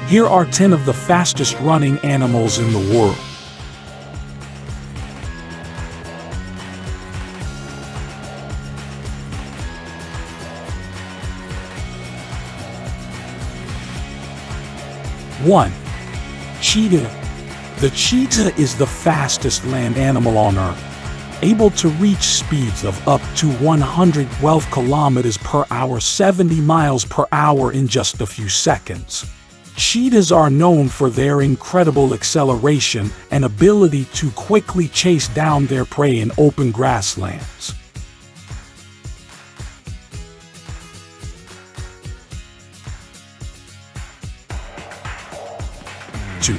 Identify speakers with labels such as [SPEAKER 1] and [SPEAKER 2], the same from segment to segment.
[SPEAKER 1] Here are 10 of the fastest running animals in the world. One. Cheetah. The cheetah is the fastest land animal on Earth, able to reach speeds of up to 112 kilometers per hour, 70 miles per hour in just a few seconds. Cheetahs are known for their incredible acceleration and ability to quickly chase down their prey in open grasslands. 2.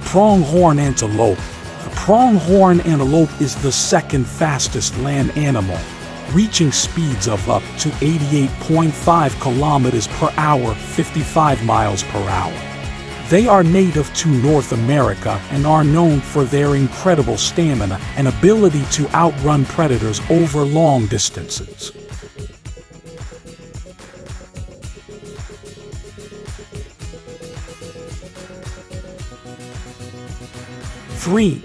[SPEAKER 1] Pronghorn antelope. The pronghorn antelope is the second fastest land animal, reaching speeds of up to 88.5 kilometers per hour, 55 miles per hour. They are native to North America and are known for their incredible stamina and ability to outrun predators over long distances. 3.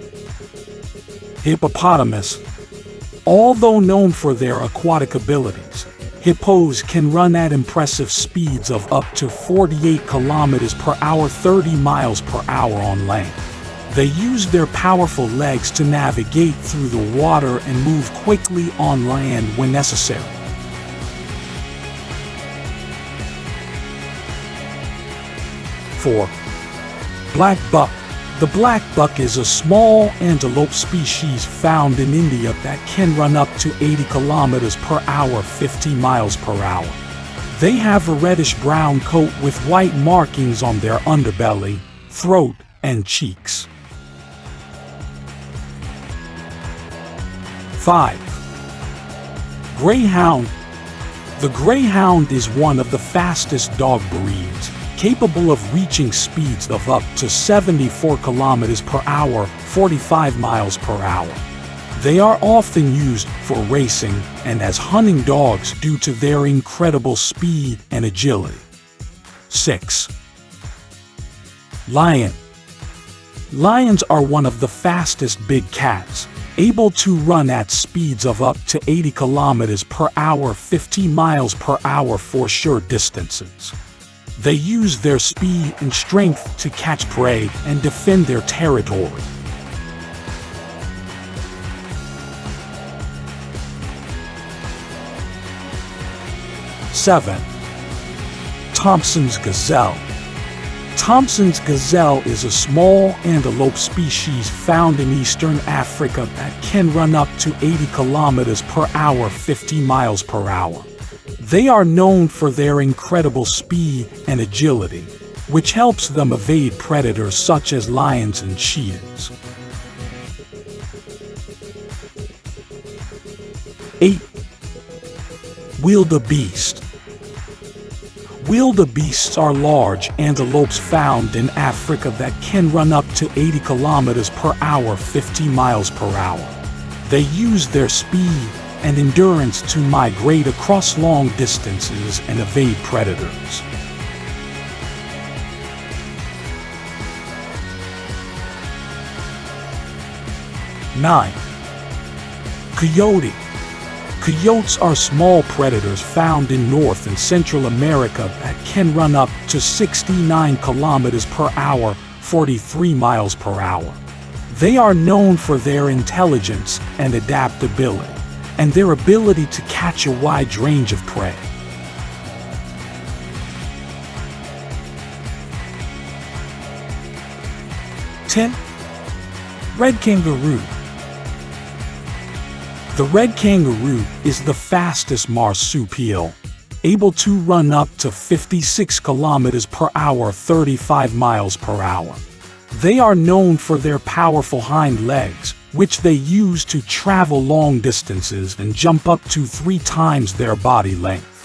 [SPEAKER 1] Hippopotamus. Although known for their aquatic abilities, hippos can run at impressive speeds of up to 48 kilometers per hour, 30 miles per hour on land. They use their powerful legs to navigate through the water and move quickly on land when necessary. 4. Black buck. The black buck is a small antelope species found in India that can run up to 80 kilometers per hour, 50 miles per hour. They have a reddish-brown coat with white markings on their underbelly, throat, and cheeks. 5. Greyhound. The Greyhound is one of the fastest dog breeds, capable of reaching speeds of up to 74 kilometers per hour, 45 miles per hour. They are often used for racing and as hunting dogs due to their incredible speed and agility. 6. Lion. Lions are one of the fastest big cats, able to run at speeds of up to 80 kilometers per hour, 50 miles per hour for short distances. They use their speed and strength to catch prey and defend their territory. 7. Thompson's Gazelle. Thompson's Gazelle is a small antelope species found in eastern Africa that can run up to 80 kilometers per hour, 50 miles per hour. They are known for their incredible speed and agility, which helps them evade predators such as lions and cheetahs. 8. Wildebeest. Wildebeests are large antelopes found in Africa that can run up to 80 kilometers per hour, 50 miles per hour. They use their speed and endurance to migrate across long distances and evade predators. 9. Coyote. Coyotes are small predators found in North and Central America that can run up to 69 kilometers per hour, 43 miles per hour. They are known for their intelligence and adaptability, and their ability to catch a wide range of prey. 10. Red kangaroo. The red kangaroo is the fastest marsupial, able to run up to 56 kilometers per hour, 35 miles per hour. They are known for their powerful hind legs, which they use to travel long distances and jump up to 3 times their body length.